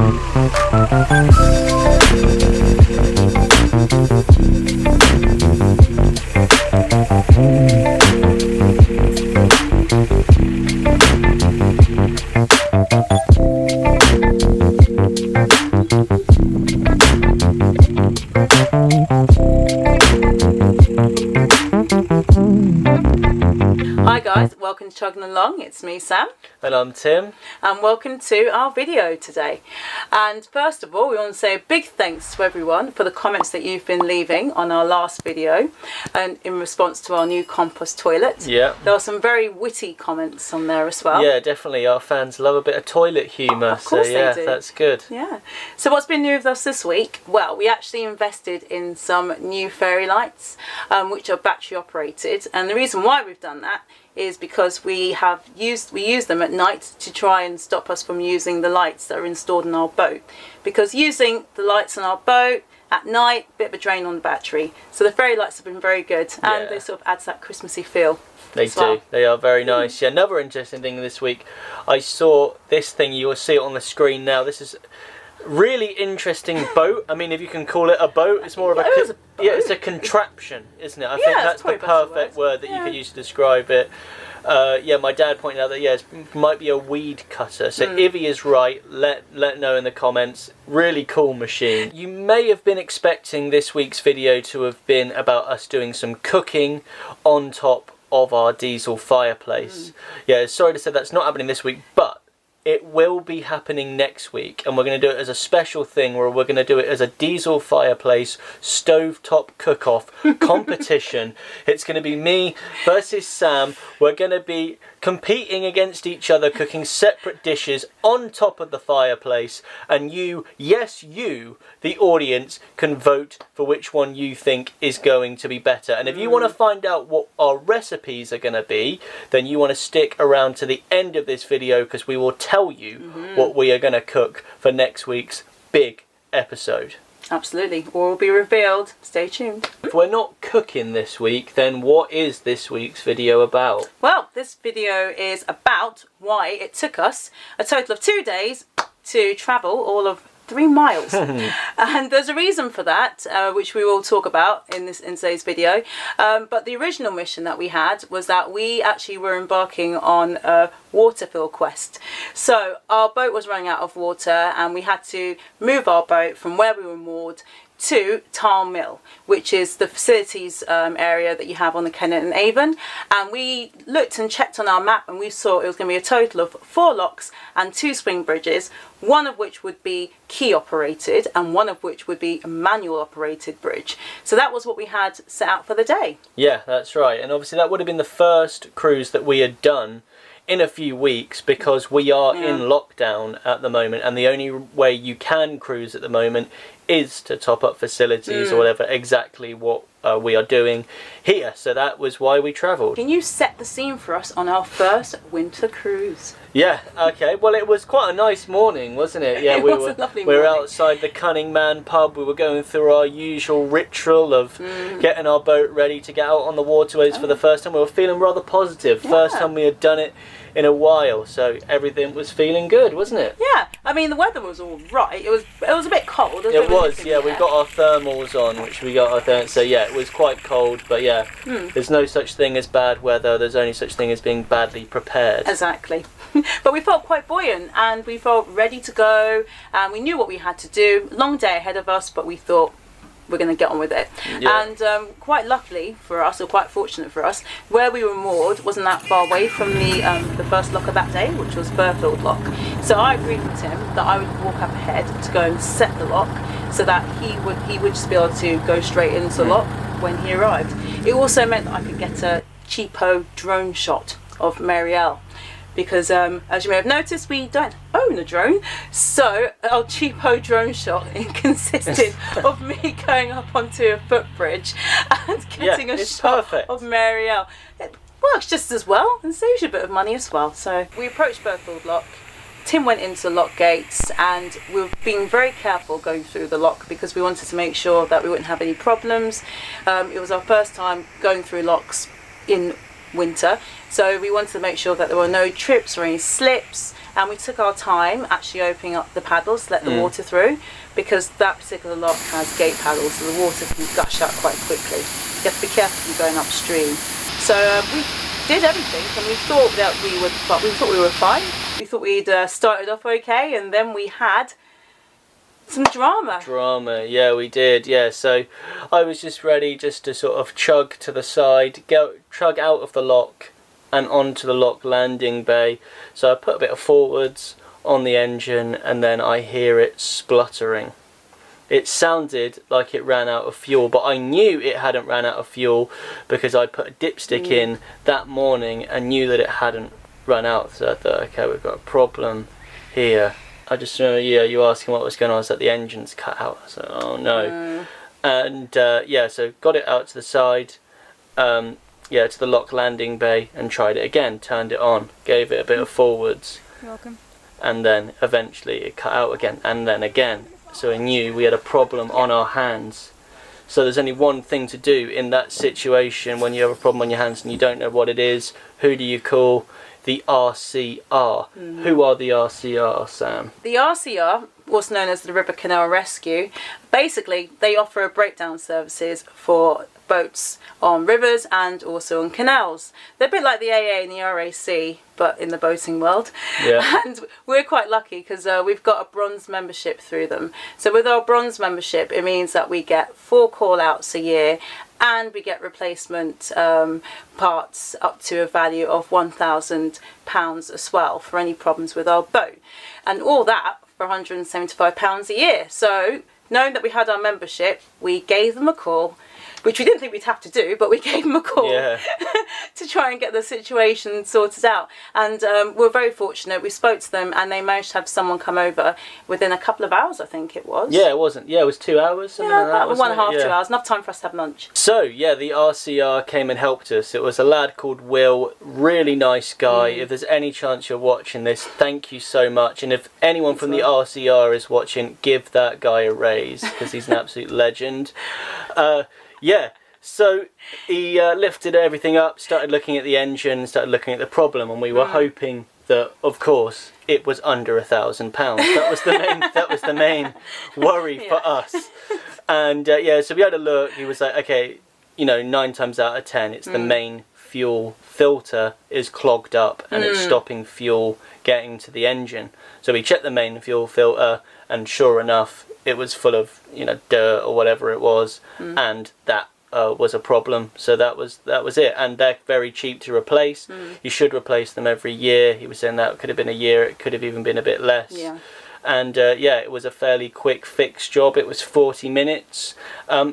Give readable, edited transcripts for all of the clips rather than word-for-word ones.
Hi guys, welcome to Chugging Along. It's me, Sam. And I'm Tim. And welcome to our video today. And first of all, we want to say a big thanks to everyone for the comments that you've been leaving on our last video and in response to our new compost toilet. Yeah. There are some very witty comments on there as well. Yeah, definitely. Our fans love a bit of toilet humour. Of course they do. That's good. Yeah. So what's been new with us this week? Well, we actually invested in some new fairy lights, which are battery operated. And the reason why we've done that is because we use them at night to try and stop us from using the lights that are installed in our boat, because using the lights on our boat at night, a bit of a drain on the battery. So the fairy lights have been very good, and they sort of adds that Christmassy feel. They do. They are very nice. Yeah, another interesting thing this week, I saw this thing. You will see it on the screen now. This is really interesting boat. I mean, if you can call it a boat, it's more of it's a contraption, isn't it? I think that's the perfect word that you could use to describe it. Yeah, my dad pointed out that it might be a weed cutter. So if he is right, let know in the comments. Really cool machine. You may have been expecting this week's video to have been about us doing some cooking on top of our diesel fireplace. Yeah, sorry to say that's not happening this week, but it will be happening next week, and we're going to do it as a special thing where we're going to do it as a diesel fireplace stovetop cook-off competition. It's going to be me versus Sam. We're going to be competing against each other, cooking separate dishes on top of the fireplace, and you, yes you, the audience, can vote for which one you think is going to be better. And if you want to find out what our recipes are going to be, then you want to stick around to the end of this video, because we will tell you what we are going to cook for next week's big episode. Absolutely. All will be revealed. Stay tuned. If we're not cooking this week, then what is this week's video about? Well, this video is about why it took us a total of 2 days to travel all of 3 miles. And there's a reason for that, which we will talk about in today's video. But the original mission that we had was that we actually were embarking on a water fill quest. So our boat was running out of water, and we had to move our boat from where we were moored to Tile Mill, which is the facilities area that you have on the Canal and Avon. And we looked and checked on our map, and we saw it was going to be a total of 4 locks and 2 swing bridges, one of which would be key operated and one of which would be a manual operated bridge. So that was what we had set out for the day. Yeah, that's right. And obviously that would have been the first cruise that we had done in a few weeks, because we are in lockdown at the moment, and the only way you can cruise at the moment is to top up facilities or whatever, exactly what we are doing here. So that was why we travelled. Can you set the scene for us on our first winter cruise? Yeah, okay. Well, it was quite a nice morning, wasn't it? Yeah, it was a lovely morning. We were outside the Cunning Man pub. We were going through our usual ritual of getting our boat ready to get out on the waterways for the first time. We were feeling rather positive. First time we had done it in a while, so everything was feeling good, wasn't it? Yeah, I mean the weather was all right. It was a bit cold. It was, yeah. We got our thermals on, which we got our thermals. So yeah, it was quite cold, but yeah, there's no such thing as bad weather. There's only such thing as being badly prepared. Exactly. But we felt quite buoyant, and we felt ready to go, and we knew what we had to do. Long day ahead of us, but we thought we're going to get on with it. And quite luckily for us, or quite fortunate for us, where we were moored wasn't that far away from the first lock of that day, which was Burfield Lock. So I agreed with Tim that I would walk up ahead to go and set the lock, so that he would just be able to go straight into the lock when he arrived. It also meant that I could get a cheapo drone shot of Marielle, because as you may have noticed, we don't own a drone, so our cheapo drone shot consisted of me going up onto a footbridge and getting a shot of Marielle. It works just as well and saves you a bit of money as well. So we approached Burfield Lock. Tim went into the lock gates, and we were being very careful going through the lock because we wanted to make sure that we wouldn't have any problems. It was our first time going through locks in winter, so we wanted to make sure that there were no trips or any slips, and we took our time actually opening up the paddles to let the water through, because that particular lock has gate paddles, so the water can gush out quite quickly. You have to be careful going upstream. So we did everything, and we thought that we were fine. We thought we'd started off okay, and then we had some drama. Yeah, we did. Yeah, so I was just ready just to sort of chug to the side, chug out of the lock and onto the lock landing bay. So I put a bit of forwards on the engine, and then I hear it spluttering. It sounded like it ran out of fuel, but I knew it hadn't ran out of fuel because I put a dipstick in that morning and knew that it hadn't run out. So I thought, okay, we've got a problem here. I just remember, you asking what was going on. I said the engine's cut out. I said, oh no. And so got it out to the side, to the lock landing bay, and tried it again. Turned it on, gave it a bit of forwards. You're welcome. And then eventually it cut out again, and then again. So I knew we had a problem on our hands. So there's only one thing to do in that situation when you have a problem on your hands and you don't know what it is. Who do you call? The RCR. Who are the RCR, Sam? The RCR, also known as the River Canal Rescue, basically they offer breakdown services for boats on rivers and also on canals. They're a bit like the AA and the RAC, but in the boating world. Yeah. And we're quite lucky because we've got a bronze membership through them. So with our bronze membership, it means that we get 4 call-outs a year, and we get replacement parts up to a value of £1,000 as well for any problems with our boat. And all that for £175 a year. So knowing that we had our membership, we gave them a call, which we didn't think we'd have to do, but we gave them a call to try and get the situation sorted out. And we're very fortunate. We spoke to them, and they managed to have someone come over within a couple of hours, I think it was. Yeah, it wasn't. Yeah, it was 2 hours. Something like that, about 1.5, 2 hours. Enough time for us to have lunch. So, yeah, the RCR came and helped us. It was a lad called Will, really nice guy. If there's any chance you're watching this, thank you so much. And if anyone from the RCR is watching, give that guy a raise, because he's an absolute legend. So he lifted everything up, started looking at the engine, started looking at the problem, and we were hoping that, of course, it was under £1,000. That was the main worry for us. And so we had a look. He was like, okay, 9 times out of 10, it's the main fuel filter is clogged up and it's stopping fuel getting to the engine. So we checked the main fuel filter, and sure enough, it was full of dirt or whatever it was, and that was a problem. So that was it. And they're very cheap to replace. You should replace them every year. He was saying that could have been a year. It could have even been a bit less. And it was a fairly quick fix job. It was 40 minutes.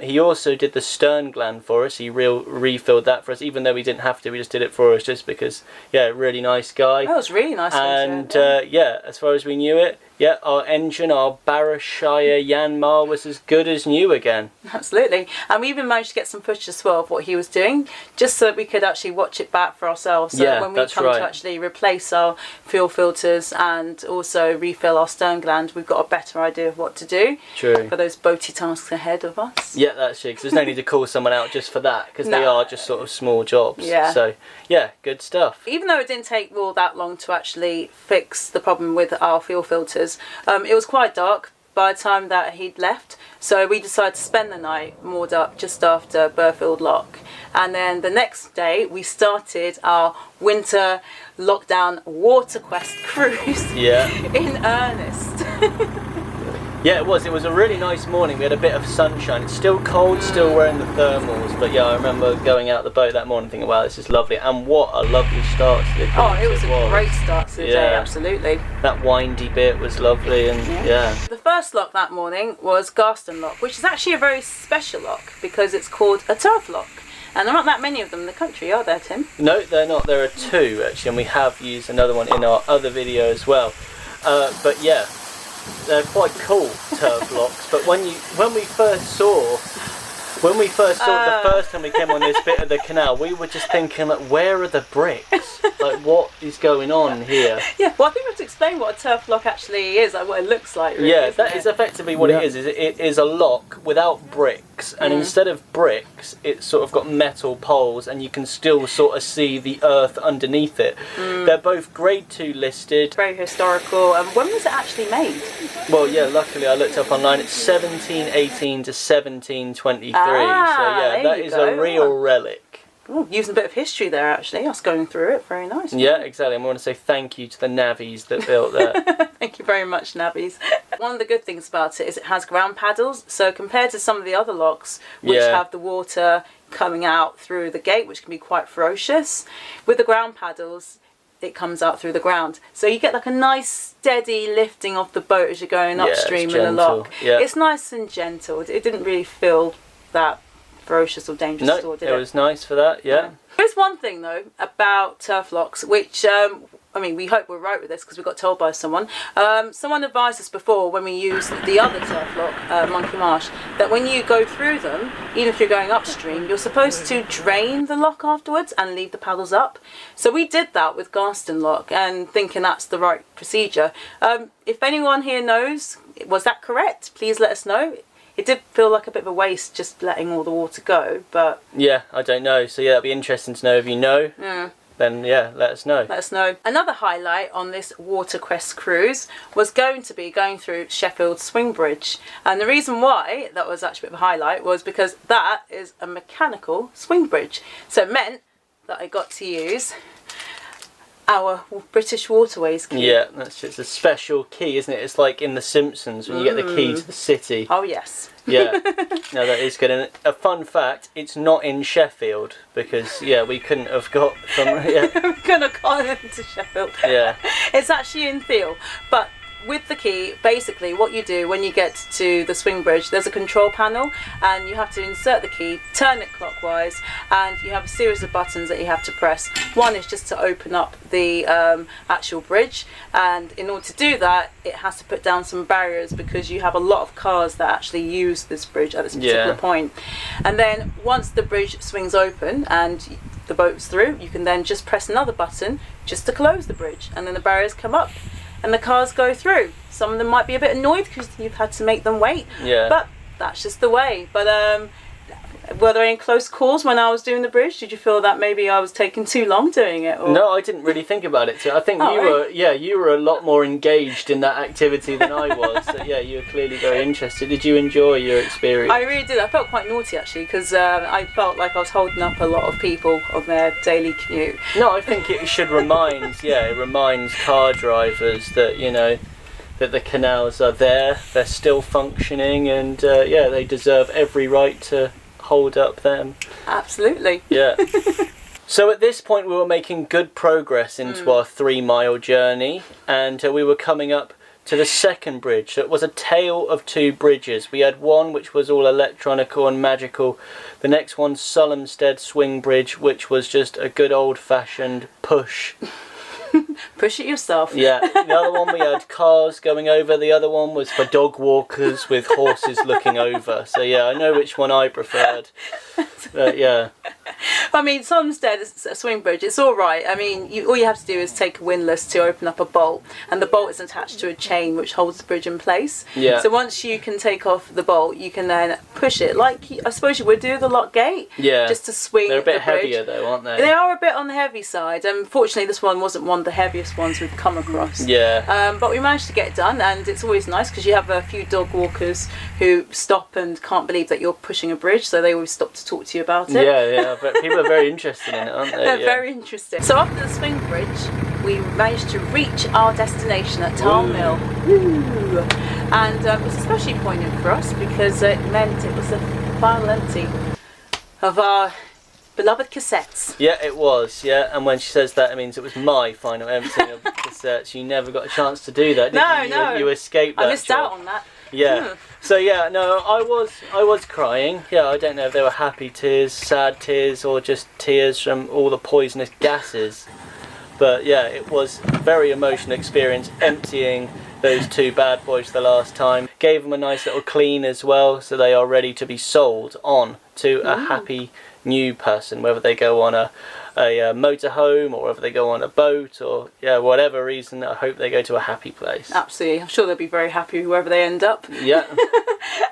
He also did the stern gland for us. He refilled that for us, even though we didn't have to. We just did it for us just because, really nice guy. That was really nice. And as far as we knew it, our engine, our Barrashire Yanmar, was as good as new again. Absolutely. And we even managed to get some footage as well of what he was doing, just so that we could actually watch it back for ourselves. So when we come to actually replace our fuel filters and also refill our stern gland, we've got a better idea of what to do for those boaty tasks ahead of us. Yeah, that's true, because there's no need to call someone out just for that, because they are just sort of small jobs. So, good stuff. Even though it didn't take all that long to actually fix the problem with our fuel filters, it was quite dark by the time that he'd left, so we decided to spend the night moored up just after Burfield Lock. And then the next day we started our winter lockdown water quest cruise in earnest. It was a really nice morning. We had a bit of sunshine. It's still cold, still wearing the thermals, but I remember going out the boat that morning thinking, wow, this is lovely. And what a lovely start to the cruise. Oh, it was a great start to the day, absolutely. That windy bit was lovely, and The first lock that morning was Garston Lock, which is actually a very special lock because it's called a turf lock. And there aren't that many of them in the country, are there, Tim? No, they're not. There are 2 actually, and we have used another one in our other video as well. They're quite cool, turf locks. But when we first saw the first time we came on this bit of the canal, we were just thinking, like, where are the bricks? Like, what is going on here? Yeah, well, I think we have to explain what a turf lock actually is, like what it looks like. Really, that is effectively what it is. It is a lock without bricks. bricks, and instead of bricks, it's sort of got metal poles, and you can still sort of see the earth underneath it. They're both Grade 2 listed. Very historical. When was it actually made? Well, yeah, luckily I looked up online. It's 1718 to 1723. So yeah, that is a real relic. Ooh, using a bit of history there, actually. I was going through it. Very nice. Yeah, exactly. I want to say thank you to the navvies that built that. Thank you very much, navvies. One of the good things about it is it has ground paddles. So compared to some of the other locks, which have the water coming out through the gate, which can be quite ferocious, with the ground paddles, it comes out through the ground. So you get like a nice steady lifting of the boat as you're going upstream in the lock. Yeah. It's nice and gentle. It didn't really feel that ferocious or dangerous at all, did it? It was nice for that, yeah. There's one thing though about turf locks, which I mean, we hope we're right with this because we got told by someone. Someone advised us before when we used the other turf lock, Monkey Marsh, that when you go through them, even if you're going upstream, you're supposed to drain the lock afterwards and leave the paddles up. So we did that with Garston Lock, and thinking that's the right procedure. If anyone here knows, was that correct? Please let us know. It did feel like a bit of a waste just letting all the water go, but... Yeah, I don't know. So yeah, it'd be interesting to know if you know. Yeah. Then yeah, let us know. Let us know. Another highlight on this Waterquest cruise was going to be going through Sheffield Swing Bridge. And the reason why that was actually a bit of a highlight was because that is a mechanical swing bridge. So it meant that I got to use our British Waterways key. Yeah, that's just a special key, isn't it? It's like in The Simpsons when you get the key to the city. Oh yes. Yeah, no, that is good. And a fun fact, it's not in Sheffield because, yeah, we couldn't have got from... Yeah. We couldn't have gone into Sheffield. Yeah. It's actually in Theale. But with the key, basically what you do when you get to the swing bridge, there's a control panel and you have to insert the key, turn it clockwise, and you have a series of buttons that you have to press. One is just to open up the actual bridge, and in order to do that it has to put down some barriers because you have a lot of cars that actually use this bridge at this particular point. And then once the bridge swings open and the boat's through, you can then just press another button just to close the bridge, and then the barriers come up and the cars go through. Some of them might be a bit annoyed because you've had to make them wait, but that's just the way. But were there any close calls when I was doing the bridge? Did you feel that maybe I was taking too long doing it? Or? No, I didn't really think about it. So I think you were a lot more engaged in that activity than I was. So yeah, you were clearly very interested. Did you enjoy your experience? I really did. I felt quite naughty actually because I felt like I was holding up a lot of people on their daily commute. No, I think it should remind, it reminds car drivers that, you know, that the canals are there, they're still functioning, and they deserve every right to hold up them. Absolutely. Yeah. So at this point we were making good progress into our 3-mile journey, and we were coming up to the second bridge. So it was a tale of two bridges. We had one which was all electronical and magical. The next one, Sullumstead Swing Bridge, which was just a good old-fashioned push. Push it yourself. Yeah. The other one we had cars going over. The other one was for dog walkers with horses looking over. So yeah, I know which one I preferred. But yeah. I mean, Sullumstead is a swing bridge. It's all right. I mean, all you have to do is take a windlass to open up a bolt, and the bolt is attached to a chain which holds the bridge in place. Yeah. So once you can take off the bolt, you can then push it like I suppose you would do the lock gate. Yeah. Just to swing. They're a bit the bridge. heavier though, aren't they? They are a bit on the heavy side. Unfortunately, this one wasn't one of the heaviest ones we've come across. Yeah. But we managed to get it done, and it's always nice because you have a few dog walkers who stop and can't believe that you're pushing a bridge, so they always stop to talk to you about it. Yeah, but people are very interested in it, aren't they? They're very interested. So after the swing bridge, we managed to reach our destination at Tarl Mill. Ooh. And it was especially poignant for us because it meant it was the final empty of our beloved cassettes. Yeah, it was, yeah. And when she says that, it means it was my final emptying of cassettes. You never got a chance to do that, did you? No. You escaped that I missed out on that. Yeah. So yeah, no, I was crying. Yeah, I don't know if they were happy tears, sad tears, or just tears from all the poisonous gases. But yeah, it was a very emotional experience emptying those two bad boys the last time. Gave them a nice little clean as well, so they are ready to be sold on to a happy new person, whether they go on a motorhome or whether they go on a boat or whatever reason. I hope they go to a happy place. Absolutely, I'm sure they'll be very happy wherever they end up. Yeah.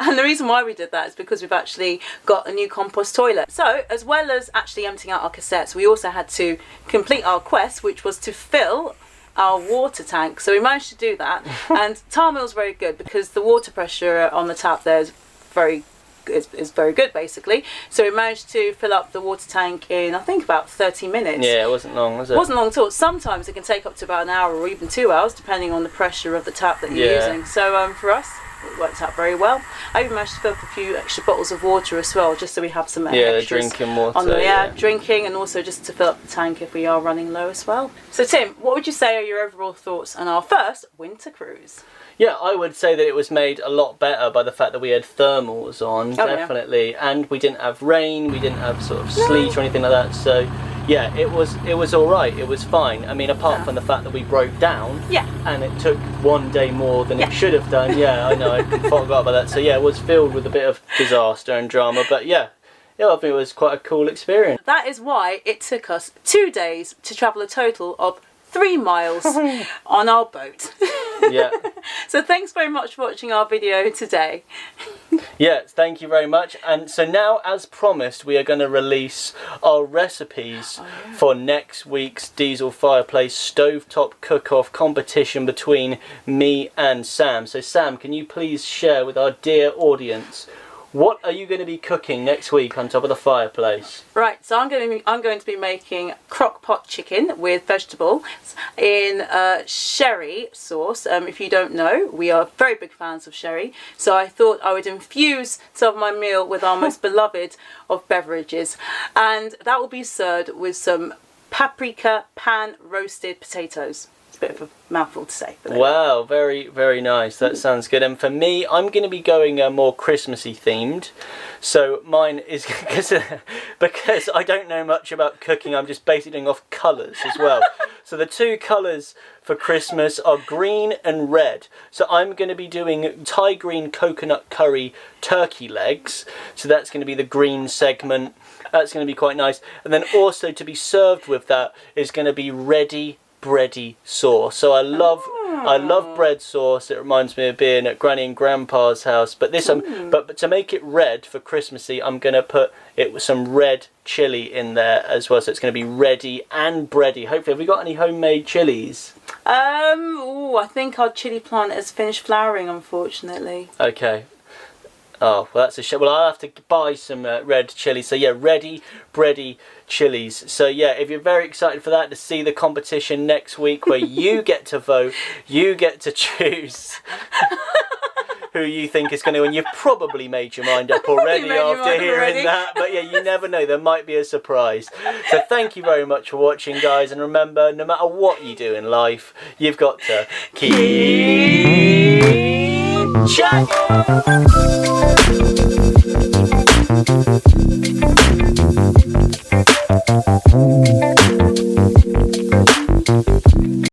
And the reason why we did that is because we've actually got a new compost toilet. So as well as actually emptying out our cassettes, we also had to complete our quest, which was to fill our water tank. So we managed to do that. And Tarmill's very good because the water pressure on the tap there is very good basically. So we managed to fill up the water tank in I think about 30 minutes. Yeah, it wasn't long, was it? It wasn't long at all. Sometimes it can take up to about an hour or even 2 hours depending on the pressure of the tap that you're using. So for us it worked out very well. I even managed to fill up a few extra bottles of water as well, just so we have some extras drinking water on drinking, and also just to fill up the tank if we are running low as well. So Tim, what would you say are your overall thoughts on our first winter cruise? Yeah, I would say that it was made a lot better by the fact that we had thermals on, definitely, and we didn't have rain, we didn't have sort of sleet or anything like that. So yeah, it was all right. It was fine. I mean, apart from the fact that we broke down, and it took 1 day more than it should have done. Yeah, I know, I forgot about that. So yeah, it was filled with a bit of disaster and drama, but yeah, I think it was quite a cool experience. That is why it took us 2 days to travel a total of 3 miles on our boat. Yeah. So thanks very much for watching our video today. Yes, thank you very much. And so now, as promised, we are going to release our recipes for next week's Diesel Fireplace Stovetop Cook-Off competition between me and Sam. So Sam, can you please share with our dear audience, what are you going to be cooking next week on top of the fireplace? Right, so I'm going to be making crock pot chicken with vegetables in sherry sauce. If you don't know, we are very big fans of sherry, so I thought I would infuse some of my meal with our most beloved of beverages, and that will be served with some paprika pan roasted potatoes. It's a bit of a mouthful to say. Wow, very, very nice. That sounds good. And for me, I'm going to be going more Christmassy themed. So mine is because I don't know much about cooking. I'm just basically doing off colours as well. So the 2 colours for Christmas are green and red. So I'm going to be doing Thai green coconut curry turkey legs. So that's going to be the green segment. That's going to be quite nice. And then also to be served with that is going to be ready bready sauce. So I love bread sauce. It reminds me of being at Granny and Grandpa's house. But this but to make it red for Christmassy, I'm gonna put it with some red chili in there as well. So it's gonna be ready and bready. Hopefully, have we got any homemade chilies? I think our chili plant has finished flowering, unfortunately. Okay. Oh, well, that's a shame. Well, I'll have to buy some red chili. So yeah, ready, bready chilies. So yeah, if you're very excited for that, to see the competition next week where you get to vote, you get to choose who you think is going to win. You've probably made your mind up already after hearing that, but yeah, you never know, there might be a surprise. So thank you very much for watching, guys, and remember, no matter what you do in life, you've got to keep chugging.